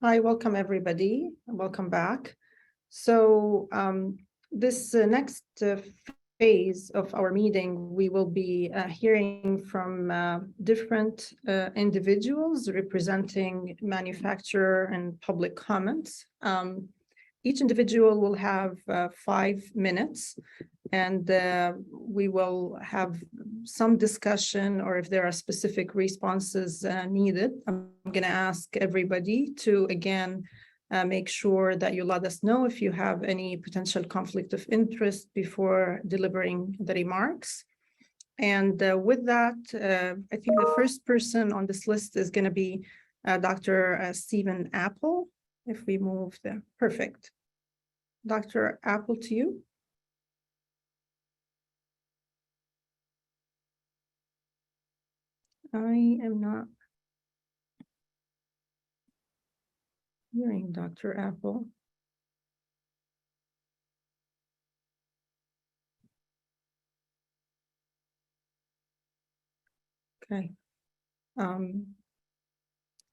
Hi, welcome everybody. Welcome back. So this next phase of our meeting, we will be hearing from different individuals representing manufacturer and public comments. Each individual will have 5 minutes, and we will have some discussion, or if there are specific responses needed, I'm going to ask everybody to, again, make sure that you let us know if you have any potential conflict of interest before delivering the remarks. And with that, I think the first person on this list is going to be Dr. Stephen Apple. If we move there, perfect. Dr. Apple, to you. I am not hearing Dr. Apple. Okay.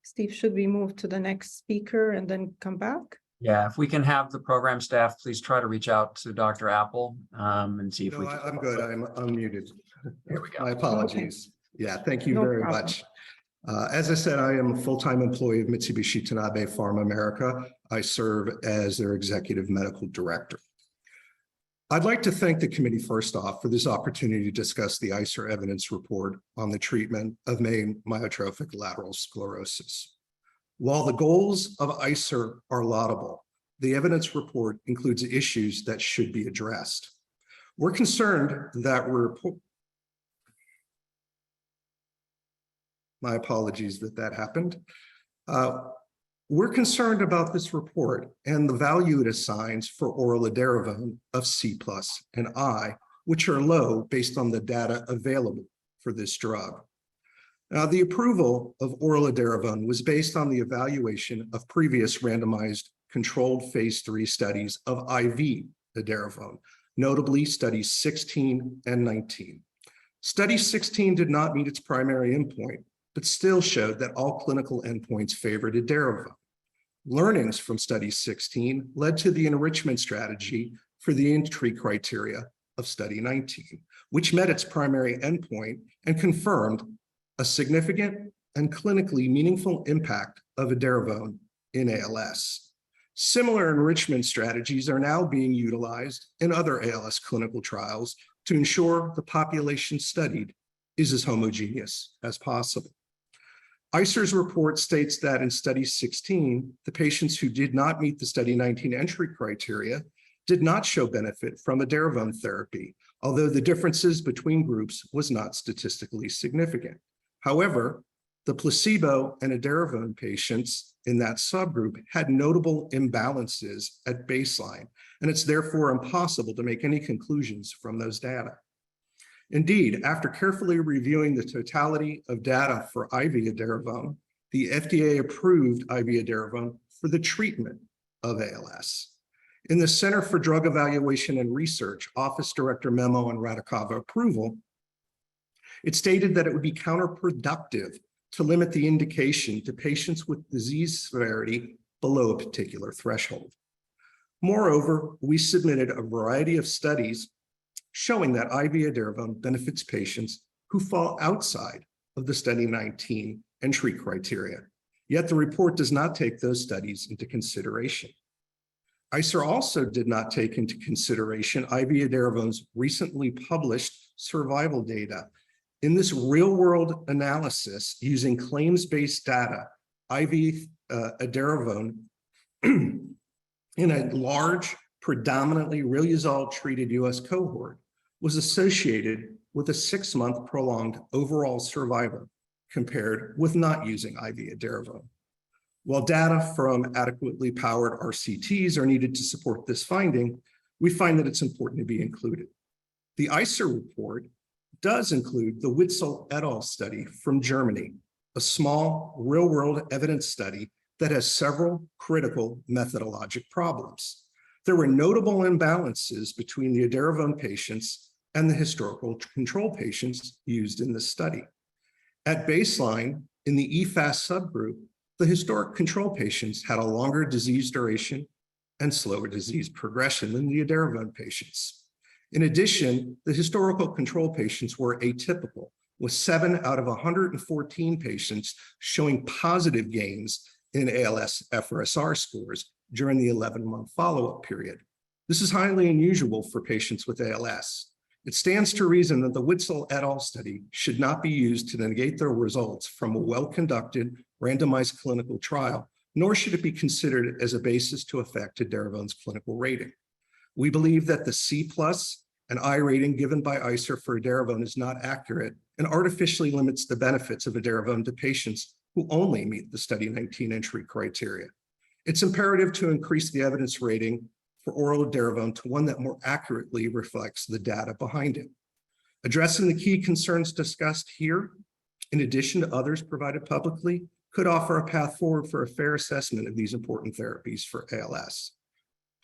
Steve, should we move to the next speaker and then come back? Yeah, if we can have the program staff, please try to reach out to Dr. Apple and see if we can. I'm good. I'm unmuted. Here we go. My apologies. Okay. Yeah, thank you very much. As I said, I am a full-time employee of Mitsubishi Tanabe Pharma America. I serve as their executive medical director. I'd like to thank the committee first off for this opportunity to discuss the ICER evidence report on the treatment of amyotrophic lateral sclerosis. While the goals of ICER are laudable, the evidence report includes issues that should be addressed. We're concerned that my apologies that happened. We're concerned about this report and the value it assigns for oral edaravone of C+ and I, which are low based on the data available for this drug. Now, the approval of oral edaravone was based on the evaluation of previous randomized controlled phase 3 studies of IV edaravone, notably studies 16 and 19. Study 16 did not meet its primary endpoint, but still showed that all clinical endpoints favored edaravone. Learnings from study 16 led to the enrichment strategy for the entry criteria of study 19, which met its primary endpoint and confirmed a significant and clinically meaningful impact of edaravone in ALS. Similar enrichment strategies are now being utilized in other ALS clinical trials to ensure the population studied is as homogeneous as possible. ICER's report states that in study 16, the patients who did not meet the study 19 entry criteria did not show benefit from edaravone therapy, although the differences between groups was not statistically significant. However, the placebo and edaravone patients in that subgroup had notable imbalances at baseline, and it's therefore impossible to make any conclusions from those data. Indeed, after carefully reviewing the totality of data for IV edaravone, the FDA approved IV edaravone for the treatment of ALS. In the Center for Drug Evaluation and Research Office Director Memo on Radicava approval, it stated that it would be counterproductive to limit the indication to patients with disease severity below a particular threshold. Moreover, we submitted a variety of studies showing that IV edaravone benefits patients who fall outside of the study 19 entry criteria. Yet the report does not take those studies into consideration. ICER also did not take into consideration IV edaravone's recently published survival data. In this real-world analysis using claims-based data, IV edaravone in a large, predominantly riluzole-treated US cohort was associated with a 6-month prolonged overall survival compared with not using IV edaravone. While data from adequately powered RCTs are needed to support this finding, we find that it's important to be included. The ICER report does include the Witzel et al. Study from Germany, a small real-world evidence study that has several critical methodologic problems. There were notable imbalances between the edaravone patients and the historical control patients used in this study. At baseline, in the EFAS subgroup, The historic control patients had a longer disease duration and slower disease progression than the edaravone patients. In addition, the historical control patients were atypical, with 7 out of 114 patients showing positive gains in ALS FRSR scores during the 11-month follow-up period. This is highly unusual for patients with ALS. It stands to reason that the Witzel et al. Study should not be used to negate the results from a well-conducted randomized clinical trial, nor should it be considered as a basis to affect edaravone's clinical rating. We believe that the C+ and I rating given by ICER for edaravone is not accurate and artificially limits the benefits of edaravone to patients who only meet the study 19 entry criteria. It's imperative to increase the evidence rating for oral edaravone to one that more accurately reflects the data behind it. Addressing the key concerns discussed here, in addition to others provided publicly, could offer a path forward for a fair assessment of these important therapies for ALS.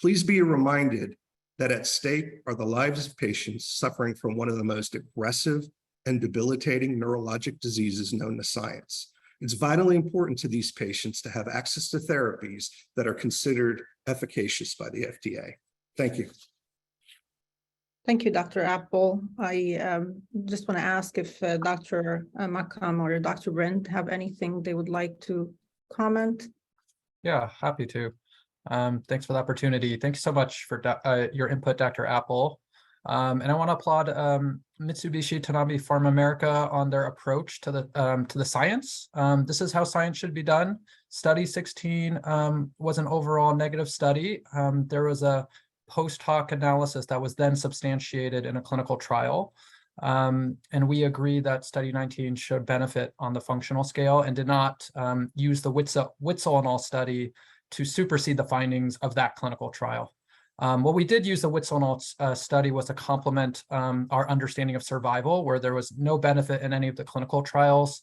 Please be reminded that at stake are the lives of patients suffering from one of the most aggressive and debilitating neurologic diseases known to science. It's vitally important to these patients to have access to therapies that are considered efficacious by the FDA. Thank you. Thank you, Dr. Apple. I just want to ask if Dr. Makam or Dr. Brent have anything they would like to comment. Yeah, happy to. Thanks for the opportunity. Thanks so much for your input, Dr. Apple. And I want to applaud Mitsubishi Tanabe Pharma America on their approach to the science. This is how science should be done. Study 16 was an overall negative study. There was a post hoc analysis that was then substantiated in a clinical trial. And we agree that study 19 showed benefit on the functional scale and did not use the Witzel et al. Study to supersede the findings of that clinical trial. What we did use the Witzel et al. Study was to complement our understanding of survival, where there was no benefit in any of the clinical trials.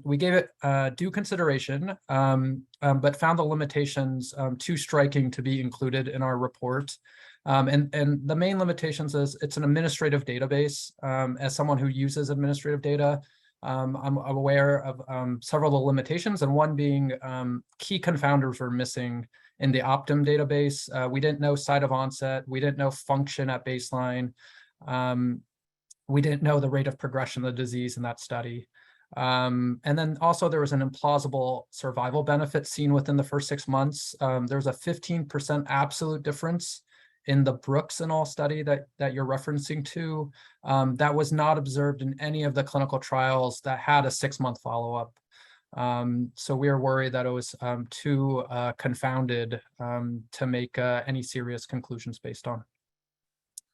We gave it due consideration, but found the limitations too striking to be included in our report. And the main limitations is it's an administrative database. As someone who uses administrative data, I'm aware of several of the limitations, and one being key confounders were missing in the Optum database. We didn't know site of onset. We didn't know function at baseline. We didn't know the rate of progression of the disease in that study. And then also there was an implausible survival benefit seen within the first 6 months. There was a 15% absolute difference in the Brooks et al. Study that you're referencing to. That was not observed in any of the clinical trials that had a 6-month follow-up. So we are worried that it was too confounded to make any serious conclusions based on.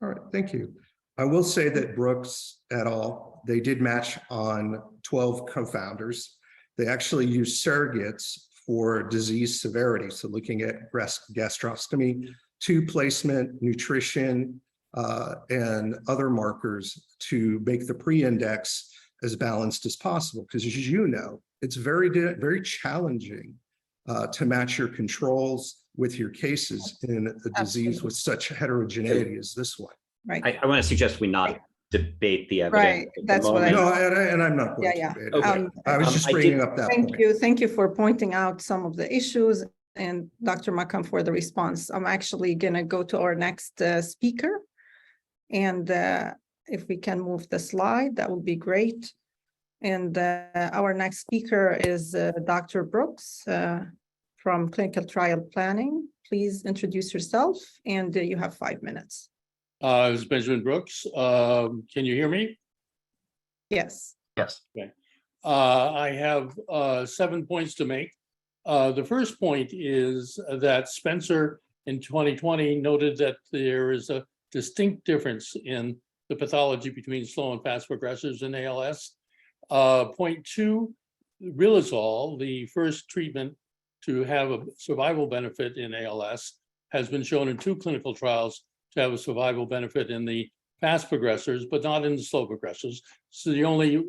All right, thank you. I will say that Brooks et al., they did match on 12 confounders. They actually used surrogates for disease severity. So looking at gastrostomy, tube placement, nutrition, and other markers to make the pre-index as balanced as possible. Because as you know, it's very challenging to match your controls with your cases in a disease with such heterogeneity as this one. Right. I want to suggest we not debate the evidence. Right, that's what I. No, and I'm not going to debate it. Okay. I was just bringing up that point. Thank you for pointing out some of the issues, and Dr. Makam for the response. I'm actually going to go to our next speaker, and if we can move the slide, that would be great. And our next speaker is Dr. Brooks from Clinical Trial Planning. Please introduce yourself, and you have 5 minutes. This is Benjamin Brooks. Can you hear me? Yes. Yes. Okay. I have 7 points to make. The first point is that Spencer in 2020 noted that there is a distinct difference in the pathology between slow and fast progressors in ALS. Point 2, Riluzole, the first treatment to have a survival benefit in ALS, has been shown in 2 clinical trials to have a survival benefit in the fast progressors, but not in the slow progressors. So the only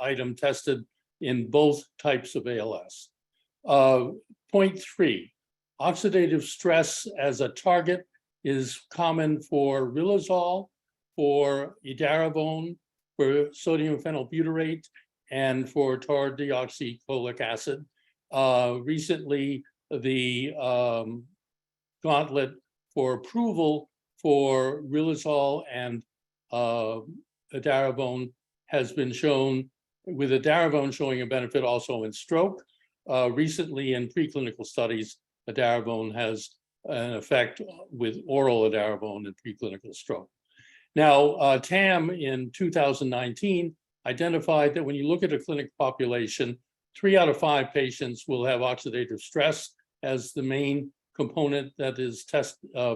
item tested in both types of ALS. Point 3, oxidative stress as a target is common for Riluzole, for edaravone, for sodium phenylbutyrate, and for tar-deoxycholic acid. Recently, the gauntlet for approval for riluzole and edaravone has been shown, with edaravone showing a benefit also in stroke. Recently, in preclinical studies, edaravone has an effect with oral edaravone in preclinical stroke. Now, TAM in 2019 identified that when you look at a clinical population, 3 out of 5 patients will have oxidative stress as the main component that is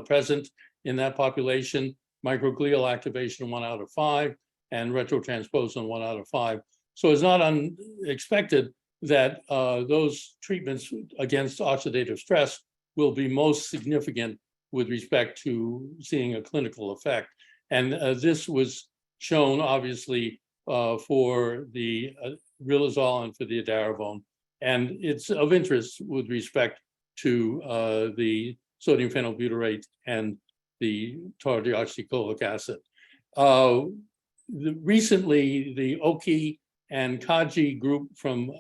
present in that population, microglial activation 1 out of 5, and retrotransposon 1 out of 5. So it's not unexpected that those treatments against oxidative stress will be most significant with respect to seeing a clinical effect. And this was shown, obviously, for the riluzole and for the edaravone. And it's of interest with respect to the sodium phenylbutyrate and the tardeoxycholic acid. Recently, the Oki and Kaji group from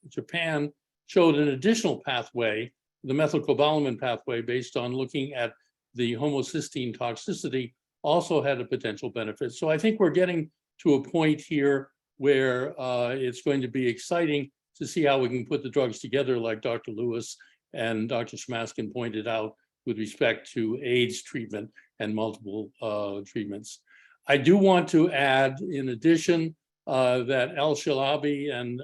Japan showed an additional pathway, the methylcobalamin pathway, based on looking at the homocysteine toxicity, also had a potential benefit. So I think we're getting to a point here where it's going to be exciting to see how we can put the drugs together, like Dr. Lewis and Dr. Shmaskin pointed out, with respect to AIDS treatment and multiple treatments. I do want to add, in addition, that El Shalabi and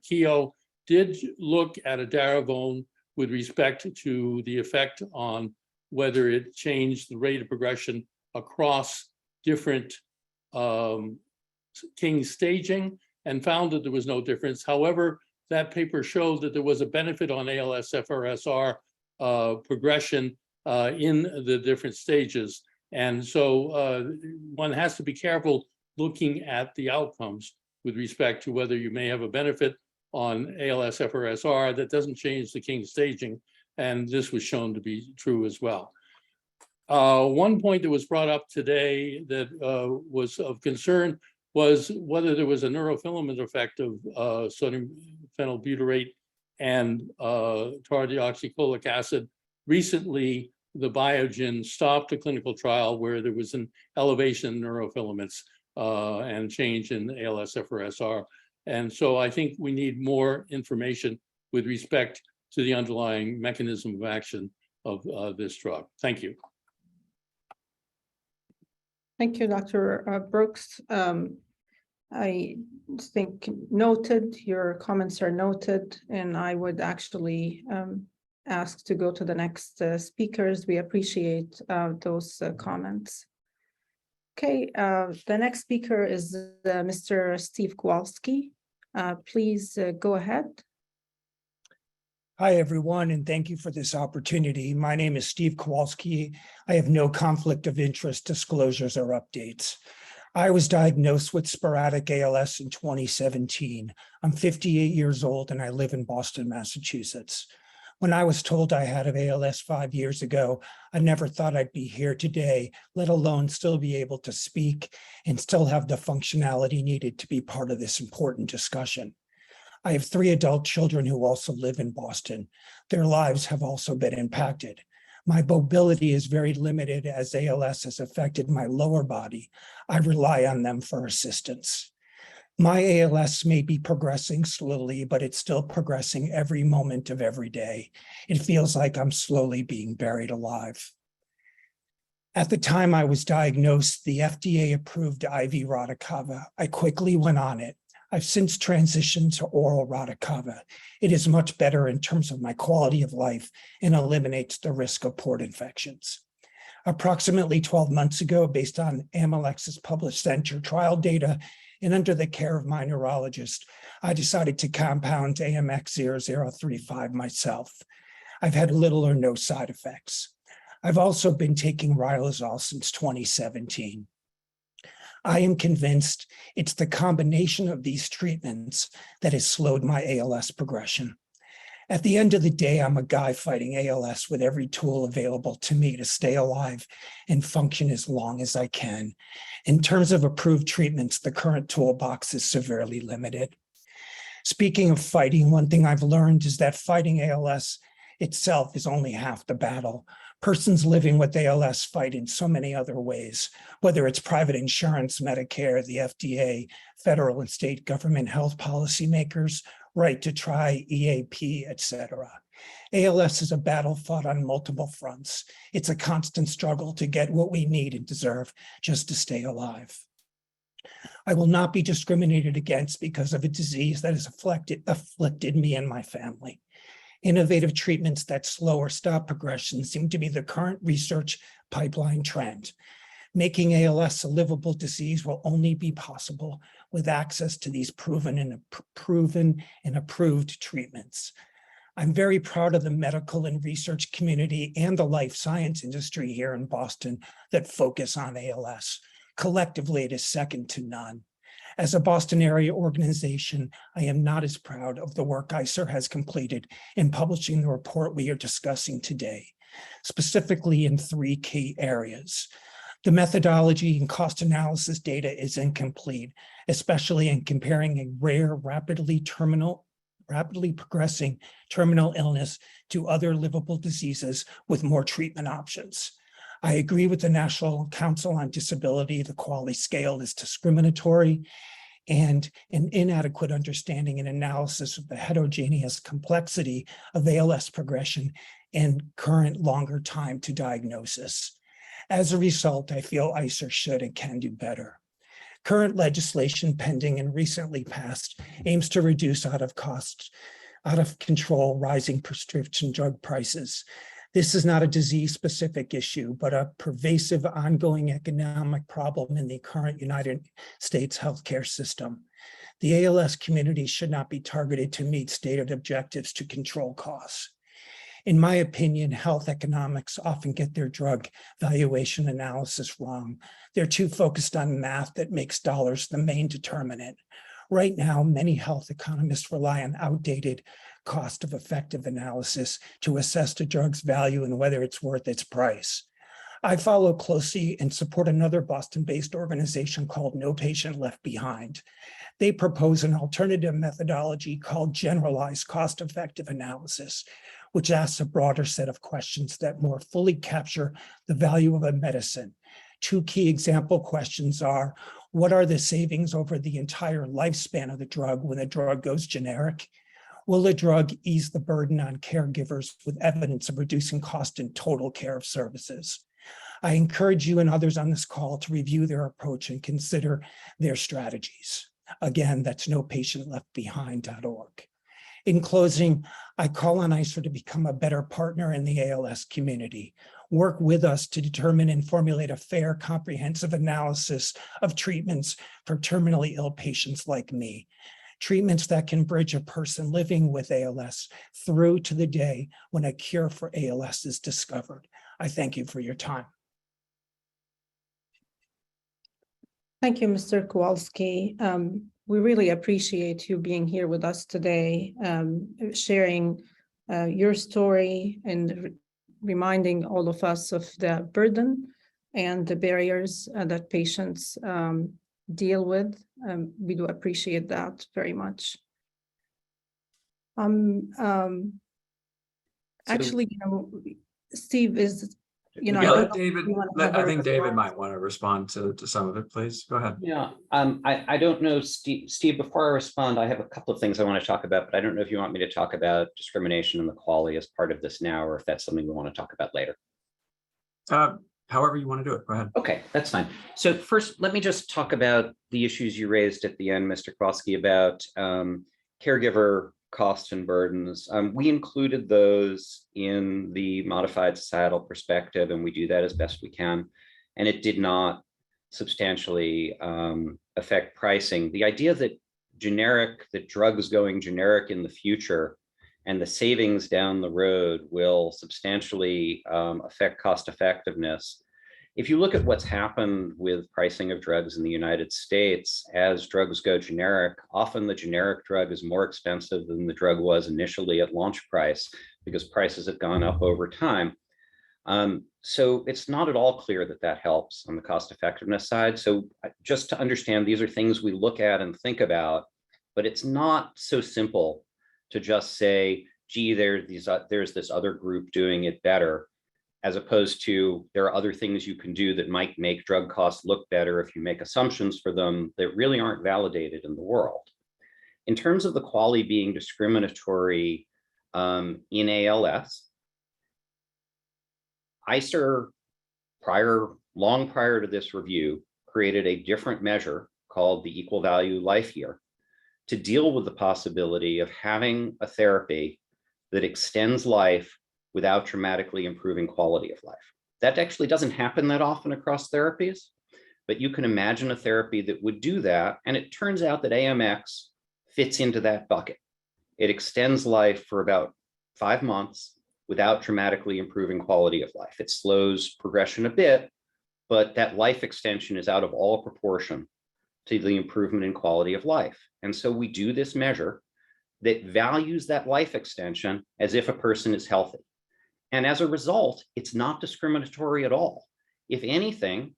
Keogh did look at edaravone with respect to the effect on whether it changed the rate of progression across different King staging, and found that there was no difference. However, that paper showed that there was a benefit on ALS FRSR progression in the different stages. And so one has to be careful looking at the outcomes with respect to whether you may have a benefit on ALS FRSR that doesn't change the King staging. And this was shown to be true as well. One point that was brought up today that was of concern was whether there was a neurofilament effect of sodium phenylbutyrate and tardeoxycholic acid. Recently, the Biogen stopped a clinical trial where there was an elevation in neurofilaments and change in ALS FRSR. And so I think we need more information with respect to the underlying mechanism of action of this drug. Thank you. Thank you, Dr. Brooks. I think noted, your comments are noted, and I would actually ask to go to the next speakers. We appreciate those comments. Okay, the next speaker is Mr. Steve Kowalski. Please go ahead. Hi, everyone, and thank you for this opportunity. My name is Steve Kowalski. I have no conflict of interest disclosures or updates. I was diagnosed with sporadic ALS in 2017. I'm 58 years old and I live in Boston, Massachusetts. When I was told I had ALS 5 years ago, I never thought I'd be here today, let alone still be able to speak and still have the functionality needed to be part of this important discussion. I have 3 adult children who also live in Boston. Their lives have also been impacted. My mobility is very limited as ALS has affected my lower body. I rely on them for assistance. My ALS may be progressing slowly, but it's still progressing every moment of every day. It feels like I'm slowly being buried alive. At the time I was diagnosed, the FDA approved IV Radicava. I quickly went on it. I've since transitioned to oral Radicava. It is much better in terms of my quality of life and eliminates the risk of port infections. Approximately 12 months ago, based on Amylex's published center trial data and under the care of my neurologist, I decided to compound AMX0035 myself. I've had little or no side effects. I've also been taking riluzole since 2017. I am convinced it's the combination of these treatments that has slowed my ALS progression. At the end of the day, I'm a guy fighting ALS with every tool available to me to stay alive and function as long as I can. In terms of approved treatments, the current toolbox is severely limited. Speaking of fighting, one thing I've learned is that fighting ALS itself is only half the battle. Persons living with ALS fight in so many other ways, whether it's private insurance, Medicare, the FDA, federal and state government health policymakers, right to try, EAP, etc. ALS is a battle fought on multiple fronts. It's a constant struggle to get what we need and deserve just to stay alive. I will not be discriminated against because of a disease that has afflicted me and my family. Innovative treatments that slow or stop progression seem to be the current research pipeline trend. Making ALS a livable disease will only be possible with access to these proven and approved treatments. I'm very proud of the medical and research community and the life science industry here in Boston that focus on ALS. Collectively, it is second to none. As a Boston area organization, I am not as proud of the work ICER has completed in publishing the report we are discussing today, specifically in 3 key areas. The methodology and cost analysis data is incomplete, especially in comparing a rare, rapidly progressing terminal illness to other livable diseases with more treatment options. I agree with the National Council on Disability. The quality scale is discriminatory and an inadequate understanding and analysis of the heterogeneous complexity of ALS progression and current longer time to diagnosis. As a result, I feel ICER should and can do better. Current legislation pending and recently passed aims to reduce out of control rising prescription drug prices. This is not a disease-specific issue, but a pervasive ongoing economic problem in the current United States healthcare system. The ALS community should not be targeted to meet stated objectives to control costs. In my opinion, health economics often get their drug valuation analysis wrong. They're too focused on math that makes dollars the main determinant. Right now, many health economists rely on outdated cost of effective analysis to assess the drug's value and whether it's worth its price. I follow closely and support another Boston-based organization called No Patient Left Behind. They propose an alternative methodology called generalized cost-effective analysis, which asks a broader set of questions that more fully capture the value of a medicine. 2 key example questions are, what are the savings over the entire lifespan of the drug when the drug goes generic? Will the drug ease the burden on caregivers with evidence of reducing cost in total care of services? I encourage you and others on this call to review their approach and consider their strategies. Again, that's nopatientleftbehind.org. In closing, I call on ICER to become a better partner in the ALS community. Work with us to determine and formulate a fair, comprehensive analysis of treatments for terminally ill patients like me. Treatments that can bridge a person living with ALS through to the day when a cure for ALS is discovered. I thank you for your time. Thank you, Mr. Kowalski. We really appreciate you being here with us today, sharing your story and reminding all of us of the burden and the barriers that patients deal with. We do appreciate that very much. Actually, Steve is, David, I think David might want to respond to some of it, please. Go ahead. Yeah, I don't know, Steve, before I respond, I have a couple of things I want to talk about, but I don't know if you want me to talk about discrimination and the quality as part of this now, or if that's something we want to talk about later. However you want to do it, go ahead. Okay, that's fine. So first, let me just talk about the issues you raised at the end, Mr. Kowalski, about caregiver costs and burdens. We included those in the modified societal perspective, and we do that as best we can. And it did not substantially affect pricing. The idea that drugs going generic in the future and the savings down the road will substantially affect cost effectiveness. If you look at what's happened with pricing of drugs in the United States, as drugs go generic, often the generic drug is more expensive than the drug was initially at launch price because prices have gone up over time. So it's not at all clear that that helps on the cost effectiveness side. So just to understand, these are things we look at and think about But it's not so simple to just say, gee, there's this other group doing it better, as opposed to there are other things you can do that might make drug costs look better if you make assumptions for them that really aren't validated in the world. In terms of the QALY being discriminatory in ALS, ICER, long prior to this review, created a different measure called the equal value life year to deal with the possibility of having a therapy that extends life without dramatically improving quality of life. That actually doesn't happen that often across therapies, but you can imagine a therapy that would do that. And it turns out that AMX fits into that bucket. It extends life for about 5 months without dramatically improving quality of life. It slows progression a bit, but that life extension is out of all proportion to the improvement in quality of life. And so we do this measure that values that life extension as if a person is healthy. And as a result, it's not discriminatory at all. If anything,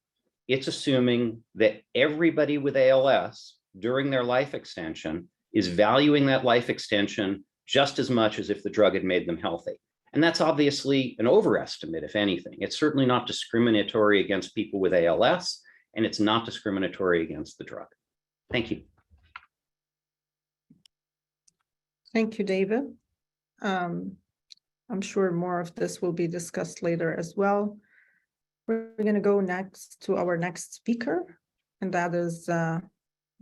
it's assuming that everybody with ALS during their life extension is valuing that life extension just as much as if the drug had made them healthy. And that's obviously an overestimate, if anything. It's certainly not discriminatory against people with ALS, and it's not discriminatory against the drug. Thank you. Thank you, David. I'm sure more of this will be discussed later as well. We're going to go next to our next speaker, and that is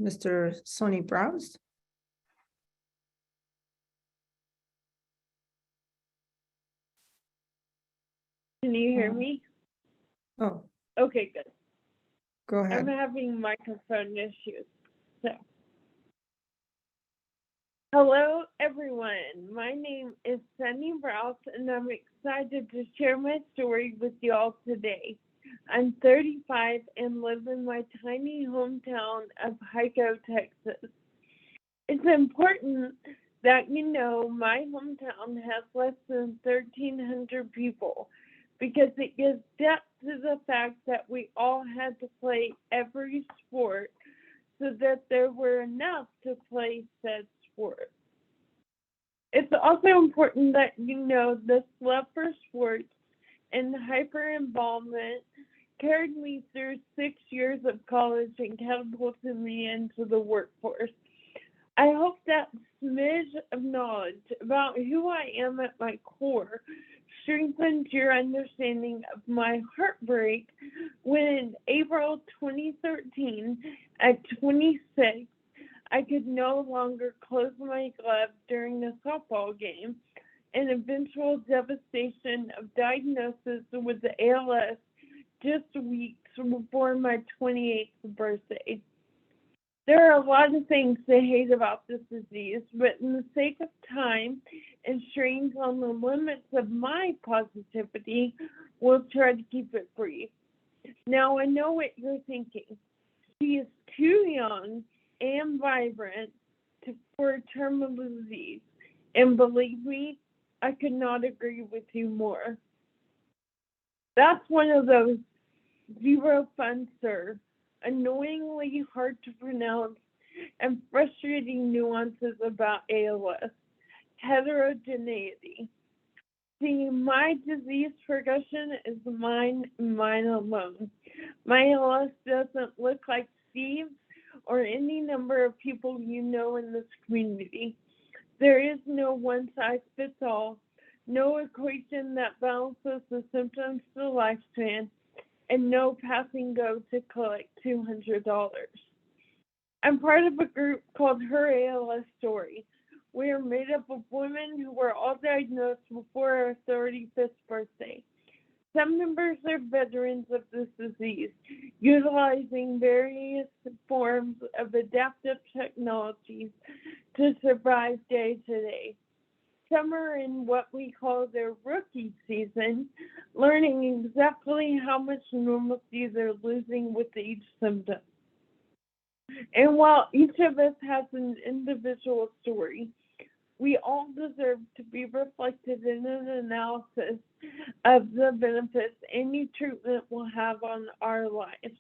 Mr. Sonny Browse. Can you hear me? Oh, Okay, good. go I'm ahead. having microphone issues. So, hello, everyone. My name is Sunny Rouse, and I'm excited to share my story with y'all today. I'm 35 and live in my tiny hometown of Hico, Texas. It's important that you know my hometown has less than 1,300 people, because it gives depth to the fact that we all had to play every sport so that there were enough to play said sport. It's also important that you know this love for sports and hyper involvement carried me through 6 years of college and catapulted me into the workforce. I hope that smidge of knowledge about who I am at my core strengthened your understanding of my heartbreak when in April 2013, at 26, I could no longer close my glove during a softball game, and eventual devastation of diagnosis with the ALS just weeks before my 28th birthday. There are a lot of things to hate about this disease, but in the sake of time and strains on the limits of my positivity, we'll try to keep it brief. Now, I know what you're thinking. She is too young and vibrant for a terminal disease, and believe me, I could not agree with you more. That's one of those zero fun, sir, annoyingly hard to pronounce and frustrating nuances about ALS, heterogeneity. See, my disease progression is mine alone. My ALS doesn't look like Steve's or any number of people you know in this community. There is no one-size-fits-all, no equation that balances the symptoms to the lifespan, and no passing go to collect $200. I'm part of a group called Her ALS Story. We are made up of women who were all diagnosed before our 35th birthday. Some members are veterans of this disease, utilizing various forms of adaptive technologies to survive day to day. Some are in what we call their rookie season, learning exactly how much normalcy they're losing with each symptom. And while each of us has an individual story, we all deserve to be reflected in an analysis of the benefits any treatment will have on our lives.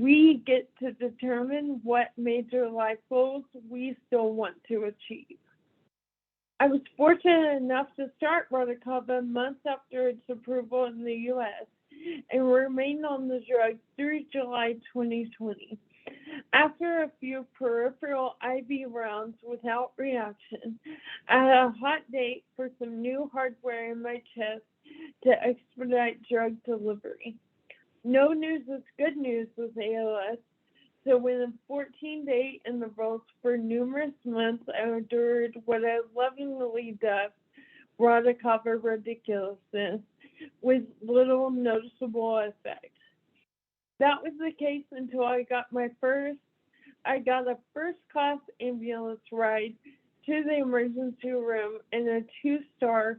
we get to determine what major life goals we still want to achieve. I was fortunate enough to start Radicava months after its approval in the US and remained on the drug through July 2020. After a few peripheral IV rounds without reaction, I had a hot date for some new hardware in my chest to expedite drug delivery. No news is good news with ALS, so within 14-day intervals for numerous months, I endured what I lovingly dubbed Radicava ridiculousness with little noticeable effect. That was the case until I got a first-class ambulance ride to the emergency room and a 2-star,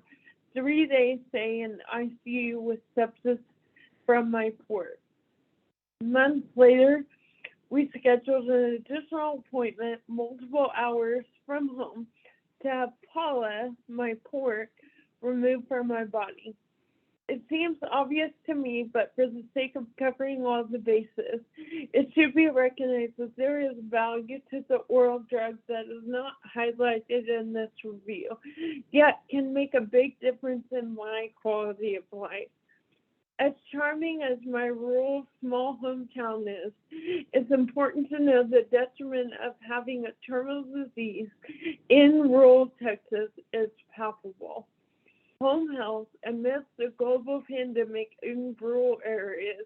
3-day stay in ICU with sepsis from my port. Months later, we scheduled an additional appointment multiple hours from home to have Paula, my port, removed from my body. It seems obvious to me, but for the sake of covering all the bases, it should be recognized that there is value to the oral drug that is not highlighted in this review, yet can make a big difference in my quality of life. As charming as my rural small hometown is, it's important to know the detriment of having a terminal disease in rural Texas is palpable. Home health amidst the global pandemic in rural areas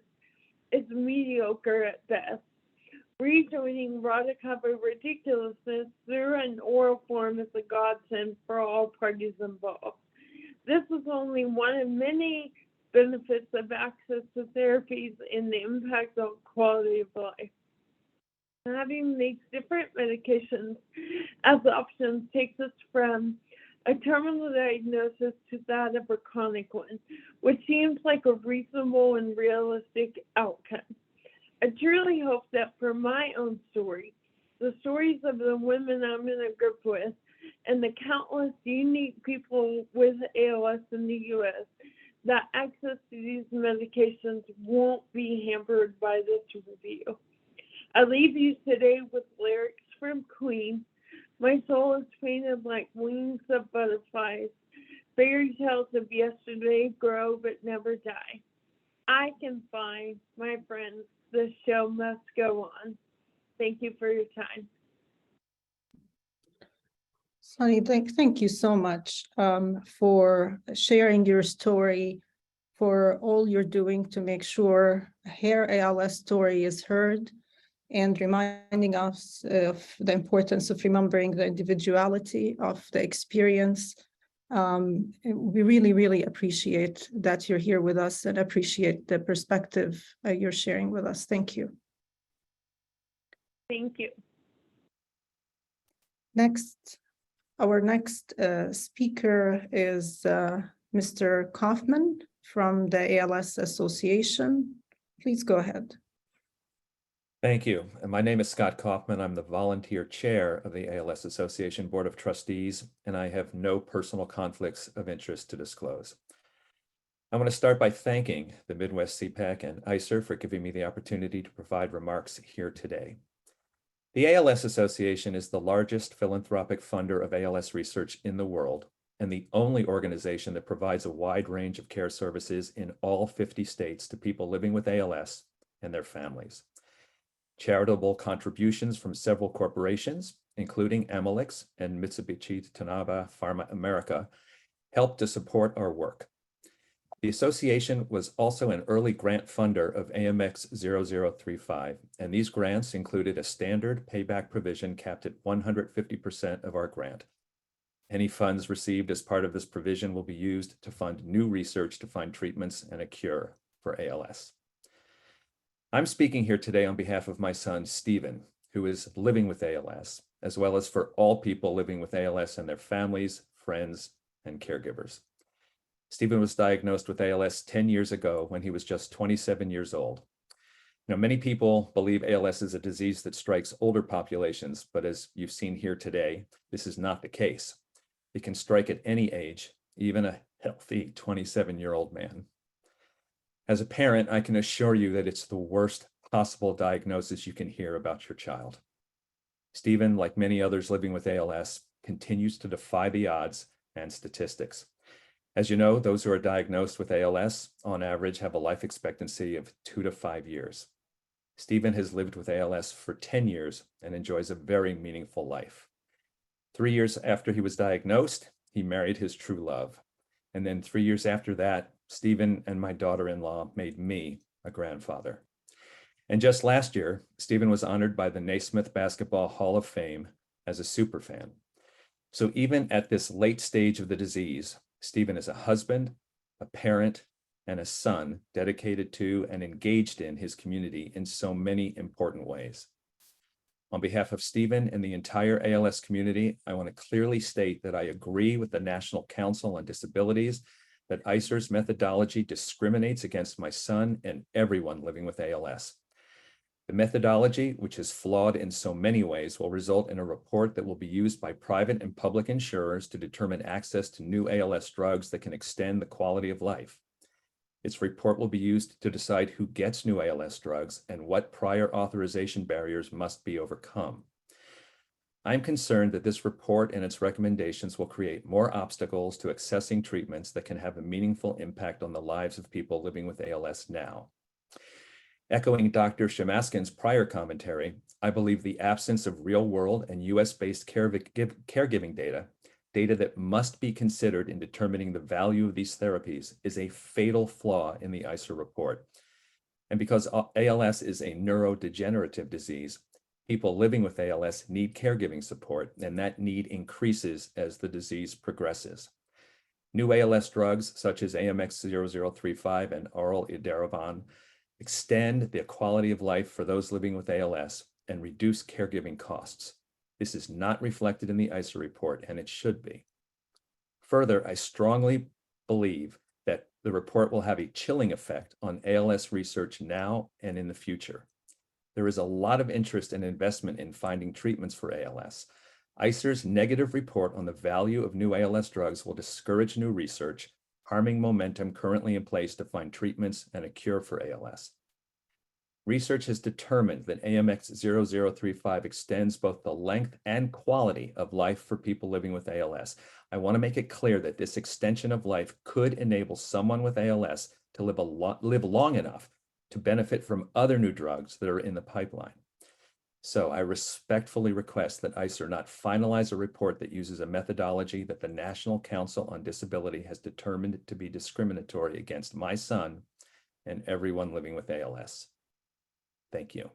is mediocre at best. Rejoining Radicava ridiculousness through an oral form is a godsend for all parties involved. This is only one of many benefits of access to therapies and the impact on quality of life. Having these different medications as options takes us from a terminal diagnosis to that of a chronic one, which seems like a reasonable and realistic outcome. I truly hope that for my own story, the stories of the women I'm in a group with, and the countless unique people with ALS in the U.S., that access to these medications won't be hampered by this review. I leave you today with lyrics from Queen. My soul is painted like wings of butterflies. Fairy tales of yesterday grow but never die. I can find, my friends, the show must go on. Thank you for your time. Sonny, thank you so much for sharing your story, for all you're doing to make sure her ALS story is heard, and reminding us of the importance of remembering the individuality of the experience. We really, really appreciate that you're here with us and appreciate the perspective you're sharing with us. Thank you. Thank you. Our next speaker is Mr. Kaufman from the ALS Association. Please go ahead. Thank you. And my name is Scott Kaufman. I'm the volunteer chair of the ALS Association Board of Trustees, and I have no personal conflicts of interest to disclose. I want to start by thanking the Midwest CEPAC and ICER for giving me the opportunity to provide remarks here today. The ALS Association is the largest philanthropic funder of ALS research in the world, and the only organization that provides a wide range of care services in all 50 states to people living with ALS and their families. Charitable contributions from several corporations, including Amyotrophic and Mitsubishi Tanabe Pharma America, help to support our work. The association was also an early grant funder of AMX 0035, and these grants included a standard payback provision capped at 150% of our grant. Any funds received as part of this provision will be used to fund new research to find treatments and a cure for ALS. I'm speaking here today on behalf of my son, Stephen, who is living with ALS, as well as for all people living with ALS and their families, friends, and caregivers. Stephen was diagnosed with ALS 10 years ago when he was just 27 years old. Now, many people believe ALS is a disease that strikes older populations, but as you've seen here today, this is not the case. It can strike at any age, even a healthy 27-year-old man. As a parent, I can assure you that it's the worst possible diagnosis you can hear about your child. Stephen, like many others living with ALS, continues to defy the odds and statistics. As you know, those who are diagnosed with ALS on average have a life expectancy of 2 to 5 years. Stephen has lived with ALS for 10 years and enjoys a very meaningful life. 3 years after he was diagnosed, he married his true love. And then 3 years after that, Stephen and my daughter-in-law made me a grandfather. And just last year, Stephen was honored by the Naismith Basketball Hall of Fame as a superfan. So even at this late stage of the disease, Stephen is a husband, a parent, and a son dedicated to and engaged in his community in so many important ways. On behalf of Stephen and the entire ALS community, I want to clearly state that I agree with the National Council on Disabilities that ICER's methodology discriminates against my son and everyone living with ALS. The methodology, which is flawed in so many ways, will result in a report that will be used by private and public insurers to determine access to new ALS drugs that can extend the quality of life. Its report will be used to decide who gets new ALS drugs and what prior authorization barriers must be overcome. I'm concerned that this report and its recommendations will create more obstacles to accessing treatments that can have a meaningful impact on the lives of people living with ALS now. Echoing Dr. Shemaskin's prior commentary, I believe the absence of real-world and US-based caregiving data that must be considered in determining the value of these therapies, is a fatal flaw in the ICER report. And because ALS is a neurodegenerative disease, people living with ALS need caregiving support, and that need increases as the disease progresses. New ALS drugs such as AMX0035 and oral edaravone extend the quality of life for those living with ALS and reduce caregiving costs. This is not reflected in the ICER report, and it should be. Further, I strongly believe that the report will have a chilling effect on ALS research now and in the future. There is a lot of interest and investment in finding treatments for ALS. ICER's negative report on the value of new ALS drugs will discourage new research, harming momentum currently in place to find treatments and a cure for ALS. Research has determined that AMX0035 extends both the length and quality of life for people living with ALS. I want to make it clear that this extension of life could enable someone with ALS to live long enough to benefit from other new drugs that are in the pipeline. So I respectfully request that ICER not finalize a report that uses a methodology that the National Council on Disability has determined to be discriminatory against my son and everyone living with ALS. Thank you.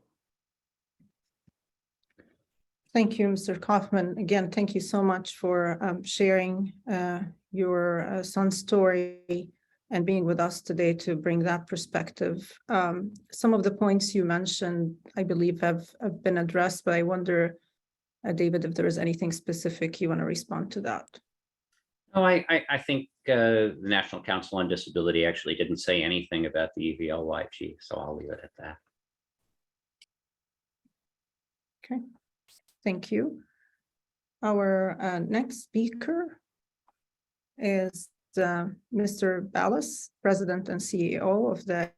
Thank you, Mr. Kaufman. Again, thank you so much for sharing your son's story and being with us today to bring that perspective. Some of the points you mentioned, I believe, have been addressed, but I wonder, David, if there is anything specific you want to respond to that. No, I think the National Council on Disability actually didn't say anything about the EVLYG, so I'll leave it at that. Okay, thank you. Our next speaker is Mr. Ballas, President and CEO of the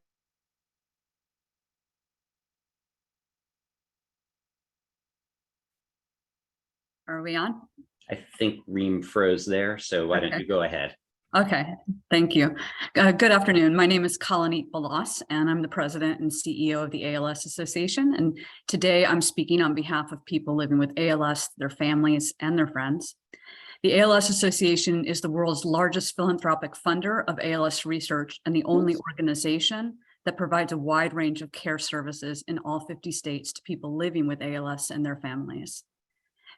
Are we on? I think Reem froze there, so why don't you go ahead? Okay, thank you. Good afternoon. My name is Kalanit Ballas, and I'm the President and CEO of the ALS Association. And today I'm speaking on behalf of people living with ALS, their families, and their friends. The ALS Association is the world's largest philanthropic funder of ALS research and the only organization that provides a wide range of care services in all 50 states to people living with ALS and their families.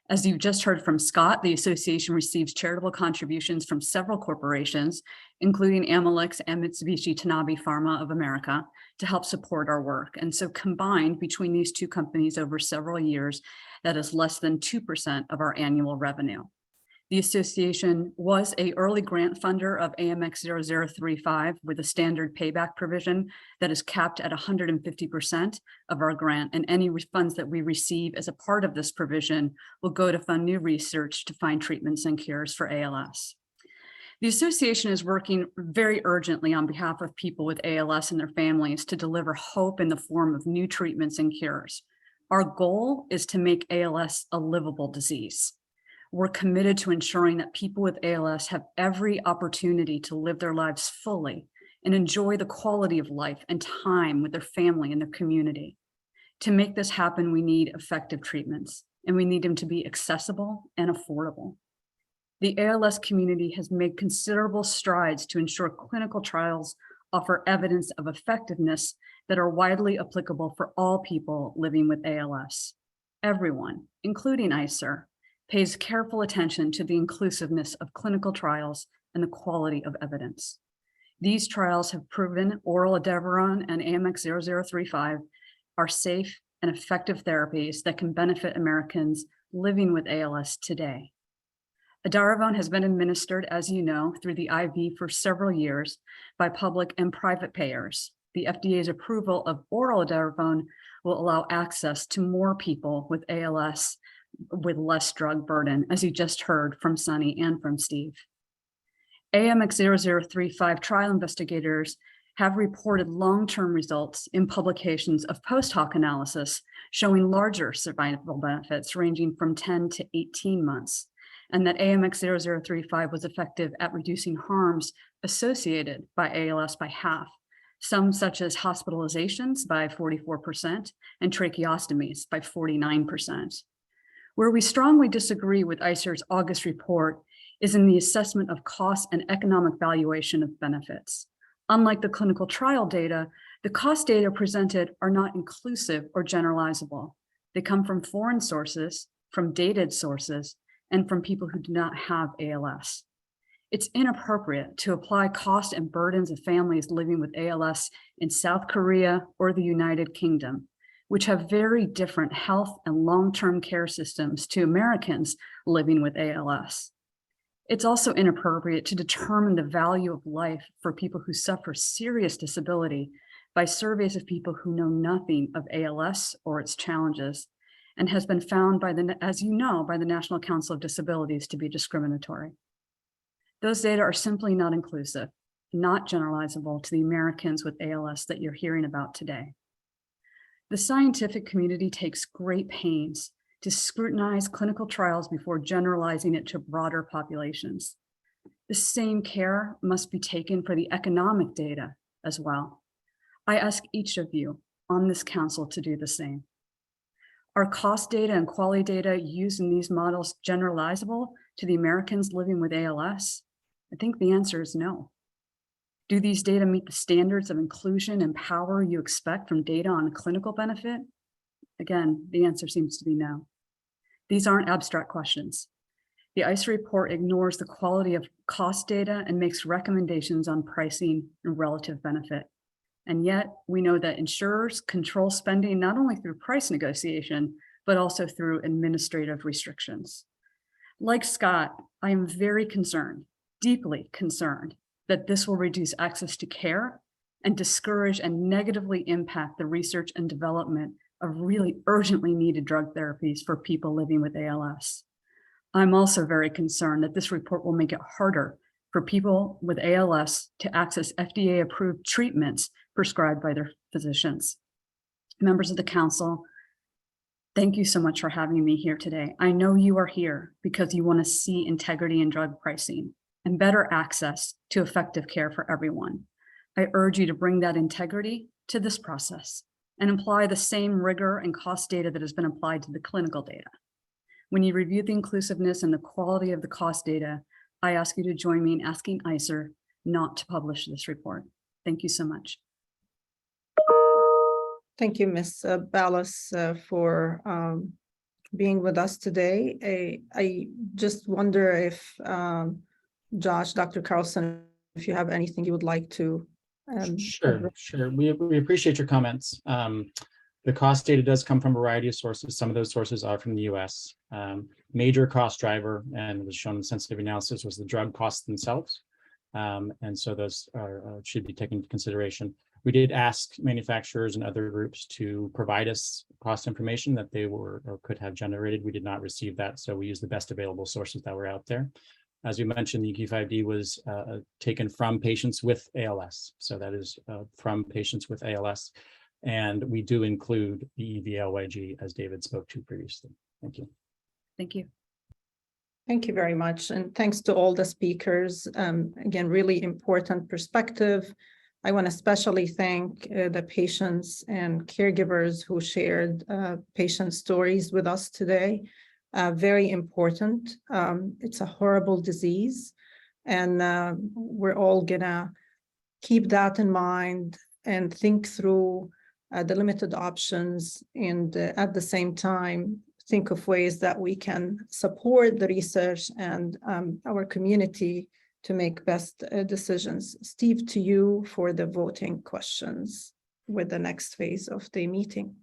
As you just heard from Scott, the association receives charitable contributions from several corporations, including Amylyx and Mitsubishi Tanabe Pharma of America, to help support our work. And so combined between these two companies over several years, that is less than 2% of our annual revenue. The association was an early grant funder of AMX0035 with a standard payback provision that is capped at 150% of our grant, and any funds that we receive as a part of this provision will go to fund new research to find treatments and cures for ALS. The association is working very urgently on behalf of people with ALS and their families to deliver hope in the form of new treatments and cures. Our goal is to make ALS a livable disease. We're committed to ensuring that people with ALS have every opportunity to live their lives fully and enjoy the quality of life and time with their family and their community. To make this happen, we need effective treatments, and we need them to be accessible and affordable. The ALS community has made considerable strides to ensure clinical trials offer evidence of effectiveness that are widely applicable for all people living with ALS. Everyone, including ICER, pays careful attention to the inclusiveness of clinical trials and the quality of evidence. These trials have proven oral edaravone and AMX0035 are safe and effective therapies that can benefit Americans living with ALS today. Edaravone has been administered, as you know, through the IV for several years by public and private payers. The FDA's approval of oral edaravone will allow access to more people with ALS with less drug burden, as you just heard from Sunny and from Steve. AMX0035 trial investigators have reported long-term results in publications of post-hoc analysis showing larger survival benefits ranging from 10 to 18 months, and that AMX0035 was effective at reducing harms associated by ALS by half, some such as hospitalizations by 44% and tracheostomies by 49%. Where we strongly disagree with ICER's August report is in the assessment of cost and economic valuation of benefits. Unlike the clinical trial data, the cost data presented are not inclusive or generalizable. They come from foreign sources, from dated sources, and from people who do not have ALS. It's inappropriate to apply cost and burdens of families living with ALS in South Korea or the United Kingdom, which have very different health and long-term care systems to Americans living with ALS. It's also inappropriate to determine the value of life for people who suffer serious disability by surveys of people who know nothing of ALS or its challenges, and has been found by as you know, by the National Council of Disabilities to be discriminatory. Those data are simply not inclusive, not generalizable to the Americans with ALS that you're hearing about today. The scientific community takes great pains to scrutinize clinical trials before generalizing it to broader populations. The same care must be taken for the economic data as well. I ask each of you on this council to do the same. Are cost data and quality data used in these models generalizable to the Americans living with ALS? I think the answer is no. Do these data meet the standards of inclusion and power you expect from data on clinical benefit? Again, the answer seems to be no. These aren't abstract questions. The ICER report ignores the quality of cost data and makes recommendations on pricing and relative benefit. And yet we know that insurers control spending not only through price negotiation, but also through administrative restrictions. Like Scott, I am very concerned, deeply concerned, that this will reduce access to care and discourage and negatively impact the research and development of really urgently needed drug therapies for people living with ALS. I'm also very concerned that this report will make it harder for people with ALS to access FDA-approved treatments prescribed by their physicians. Members of the council, thank you so much for having me here today. I know you are here because you want to see integrity in drug pricing and better access to effective care for everyone. I urge you to bring that integrity to this process and apply the same rigor and cost data that has been applied to the clinical data. When you review the inclusiveness and the quality of the cost data, I ask you to join me in asking ICER not to publish this report. Thank you so much. Thank you, Ms. Ballas, for being with us today. I just wonder if Josh, Dr. Carlson, if you have anything you would like to Sure. We appreciate your comments. The cost data does come from a variety of sources. Some of those sources are from the US. Major cost driver, and was shown in sensitivity analysis, was the drug costs themselves. And so those should be taken into consideration. We did ask manufacturers and other groups to provide us cost information that they were or could have generated. We did not receive that, so we used the best available sources that were out there. As you mentioned, the EQ5D was taken from patients with ALS. So that is from patients with ALS. And we do include the EVLYG as David spoke to previously. Thank you. Thank you. Thank you very much. And thanks to all the speakers. Again, really important perspective. I want to especially thank the patients and caregivers who shared patient stories with us today. Very important. It's a horrible disease, and we're all gonna keep that in mind and think through the limited options, and at the same time, think of ways that we can support the research and our community to make best decisions. Steve, to you for the voting questions with the next phase of the meeting.